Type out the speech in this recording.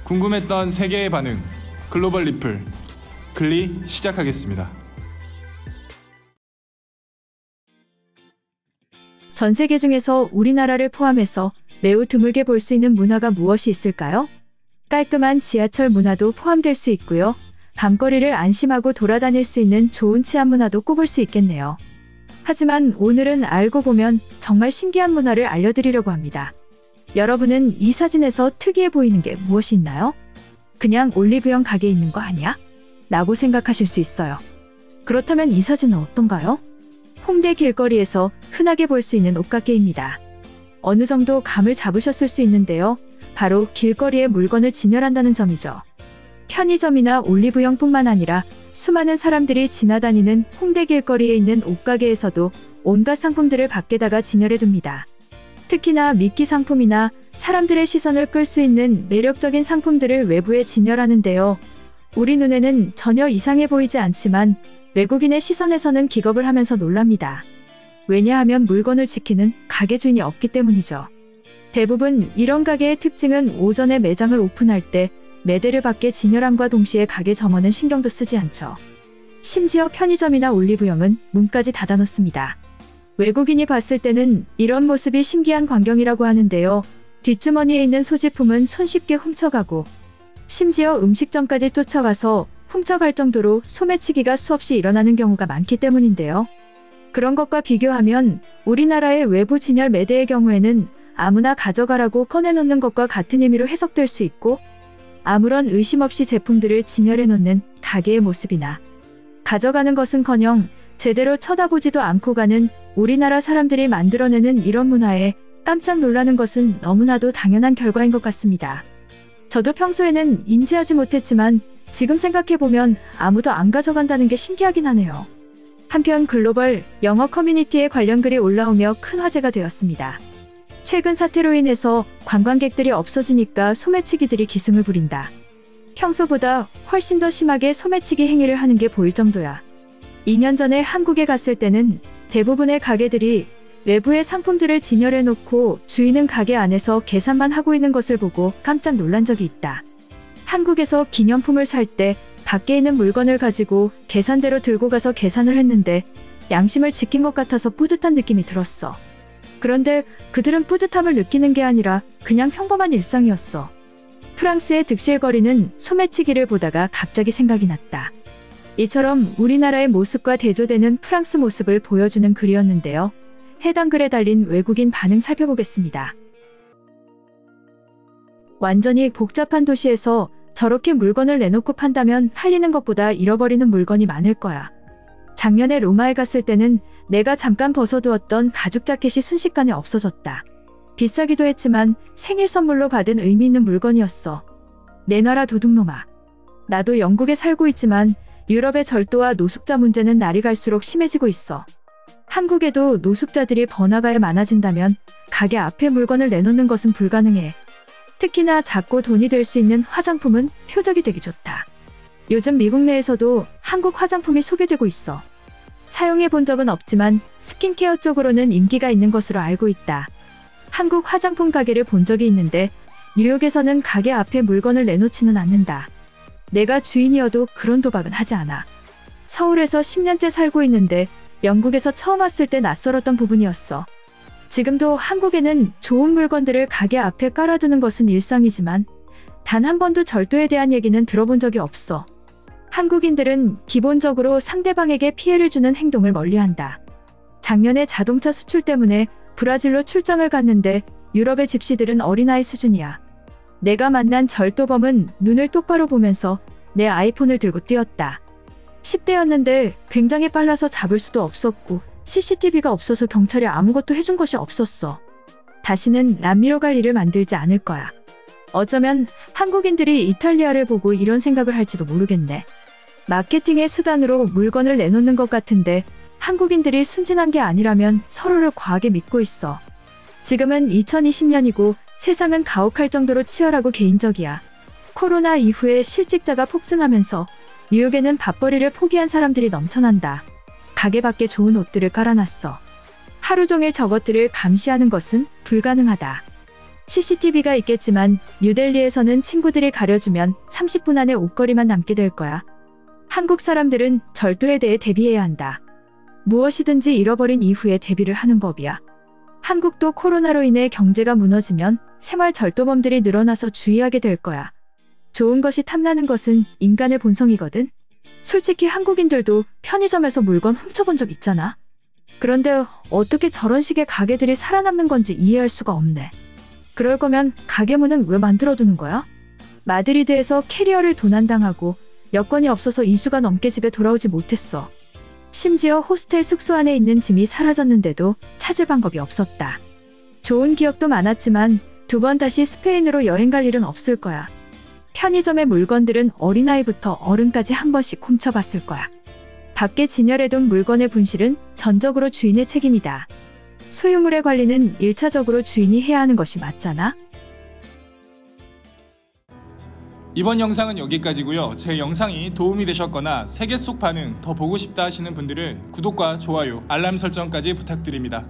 궁금했던 세계의 반응, 글로벌 리플, 글리 시작하겠습니다. 전 세계 중에서 우리나라를 포함해서 매우 드물게 볼 수 있는 문화가 무엇이 있을까요? 깔끔한 지하철 문화도 포함될 수 있고요. 밤거리를 안심하고 돌아다닐 수 있는 좋은 치안 문화도 꼽을 수 있겠네요. 하지만 오늘은 알고 보면 정말 신기한 문화를 알려드리려고 합니다. 여러분은 이 사진에서 특이해 보이는 게 무엇이 있나요? 그냥 올리브영 가게에 있는 거 아니야? 라고 생각하실 수 있어요. 그렇다면 이 사진은 어떤가요? 홍대 길거리에서 흔하게 볼 수 있는 옷가게입니다. 어느 정도 감을 잡으셨을 수 있는데요. 바로 길거리에 물건을 진열한다는 점이죠. 편의점이나 올리브영뿐만 아니라 수많은 사람들이 지나다니는 홍대 길거리에 있는 옷가게에서도 온갖 상품들을 밖에다가 진열해둡니다. 특히나 미끼 상품이나 사람들의 시선을 끌 수 있는 매력적인 상품들을 외부에 진열하는데요. 우리 눈에는 전혀 이상해 보이지 않지만 외국인의 시선에서는 기겁을 하면서 놀랍니다. 왜냐하면 물건을 지키는 가게 주인이 없기 때문이죠. 대부분 이런 가게의 특징은 오전에 매장을 오픈할 때 매대를 밖에 진열함과 동시에 가게 점원은 신경도 쓰지 않죠. 심지어 편의점이나 올리브영은 문까지 닫아놓습니다. 외국인이 봤을 때는 이런 모습이 신기한 광경이라고 하는데요. 뒷주머니에 있는 소지품은 손쉽게 훔쳐가고 심지어 음식점까지 쫓아와서 훔쳐갈 정도로 소매치기가 수없이 일어나는 경우가 많기 때문인데요. 그런 것과 비교하면 우리나라의 외부 진열 매대의 경우에는 아무나 가져가라고 꺼내놓는 것과 같은 의미로 해석될 수 있고 아무런 의심 없이 제품들을 진열해 놓는 가게의 모습이나 가져가는 것은커녕 제대로 쳐다보지도 않고 가는 우리나라 사람들이 만들어내는 이런 문화에 깜짝 놀라는 것은 너무나도 당연한 결과인 것 같습니다. 저도 평소에는 인지하지 못했지만 지금 생각해보면 아무도 안 가져간다는 게 신기하긴 하네요. 한편 글로벌 영어 커뮤니티에 관련 글이 올라오며 큰 화제가 되었습니다. 최근 사태로 인해서 관광객들이 없어지니까 소매치기들이 기승을 부린다. 평소보다 훨씬 더 심하게 소매치기 행위를 하는 게 보일 정도야. 2년 전에 한국에 갔을 때는 대부분의 가게들이 외부의 상품들을 진열해놓고 주인은 가게 안에서 계산만 하고 있는 것을 보고 깜짝 놀란 적이 있다. 한국에서 기념품을 살 때 밖에 있는 물건을 가지고 계산대로 들고 가서 계산을 했는데 양심을 지킨 것 같아서 뿌듯한 느낌이 들었어. 그런데 그들은 뿌듯함을 느끼는 게 아니라 그냥 평범한 일상이었어. 프랑스의 득실거리는 소매치기를 보다가 갑자기 생각이 났다. 이처럼 우리나라의 모습과 대조되는 프랑스 모습을 보여주는 글이었는데요. 해당 글에 달린 외국인 반응 살펴보겠습니다. 완전히 복잡한 도시에서 저렇게 물건을 내놓고 판다면 팔리는 것보다 잃어버리는 물건이 많을 거야. 작년에 로마에 갔을 때는 내가 잠깐 벗어두었던 가죽 자켓이 순식간에 없어졌다. 비싸기도 했지만 생일 선물로 받은 의미 있는 물건이었어. 내놔라 도둑놈아. 나도 영국에 살고 있지만 유럽의 절도와 노숙자 문제는 날이 갈수록 심해지고 있어. 한국에도 노숙자들이 번화가에 많아진다면 가게 앞에 물건을 내놓는 것은 불가능해. 특히나 작고 돈이 될 수 있는 화장품은 표적이 되기 좋다. 요즘 미국 내에서도 한국 화장품이 소개되고 있어. 사용해 본 적은 없지만 스킨케어 쪽으로는 인기가 있는 것으로 알고 있다. 한국 화장품 가게를 본 적이 있는데 뉴욕에서는 가게 앞에 물건을 내놓지는 않는다. 내가 주인이어도 그런 도박은 하지 않아. 서울에서 10년째 살고 있는데 영국에서 처음 왔을 때 낯설었던 부분이었어. 지금도 한국에는 좋은 물건들을 가게 앞에 깔아두는 것은 일상이지만 단 한 번도 절도에 대한 얘기는 들어본 적이 없어. 한국인들은 기본적으로 상대방에게 피해를 주는 행동을 멀리한다. 작년에 자동차 수출 때문에 브라질로 출장을 갔는데 유럽의 집시들은 어린아이 수준이야. 내가 만난 절도범은 눈을 똑바로 보면서 내 아이폰을 들고 뛰었다. 10대였는데 굉장히 빨라서 잡을 수도 없었고 CCTV가 없어서 경찰이 아무것도 해준 것이 없었어. 다시는 남미로 갈 일을 만들지 않을 거야. 어쩌면 한국인들이 이탈리아를 보고 이런 생각을 할지도 모르겠네. 마케팅의 수단으로 물건을 내놓는 것 같은데 한국인들이 순진한 게 아니라면 서로를 과하게 믿고 있어. 지금은 2020년이고 세상은 가혹할 정도로 치열하고 개인적이야. 코로나 이후에 실직자가 폭증하면서 뉴욕에는 밥벌이를 포기한 사람들이 넘쳐난다. 가게 밖에 좋은 옷들을 깔아놨어. 하루 종일 저것들을 감시하는 것은 불가능하다. CCTV가 있겠지만 뉴델리에서는 친구들이 가려주면 30분 안에 옷걸이만 남게 될 거야. 한국 사람들은 절도에 대해 대비해야 한다. 무엇이든지 잃어버린 이후에 대비를 하는 법이야. 한국도 코로나로 인해 경제가 무너지면 생활 절도범들이 늘어나서 주의하게 될 거야. 좋은 것이 탐나는 것은 인간의 본성이거든. 솔직히 한국인들도 편의점에서 물건 훔쳐본 적 있잖아. 그런데 어떻게 저런 식의 가게들이 살아남는 건지 이해할 수가 없네. 그럴 거면 가게 문은 왜 만들어두는 거야? 마드리드에서 캐리어를 도난당하고 여권이 없어서 2주가 넘게 집에 돌아오지 못했어. 심지어 호스텔 숙소 안에 있는 짐이 사라졌는데도 찾을 방법이 없었다. 좋은 기억도 많았지만 2번 다시 스페인으로 여행 갈 일은 없을 거야. 편의점의 물건들은 어린아이부터 어른까지 한 번씩 훔쳐봤을 거야. 밖에 진열해둔 물건의 분실은 전적으로 주인의 책임이다. 소유물의 관리는 1차적으로 주인이 해야 하는 것이 맞잖아? 이번 영상은 여기까지고요. 제 영상이 도움이 되셨거나 세계 속 반응 더 보고 싶다 하시는 분들은 구독과 좋아요, 알람 설정까지 부탁드립니다.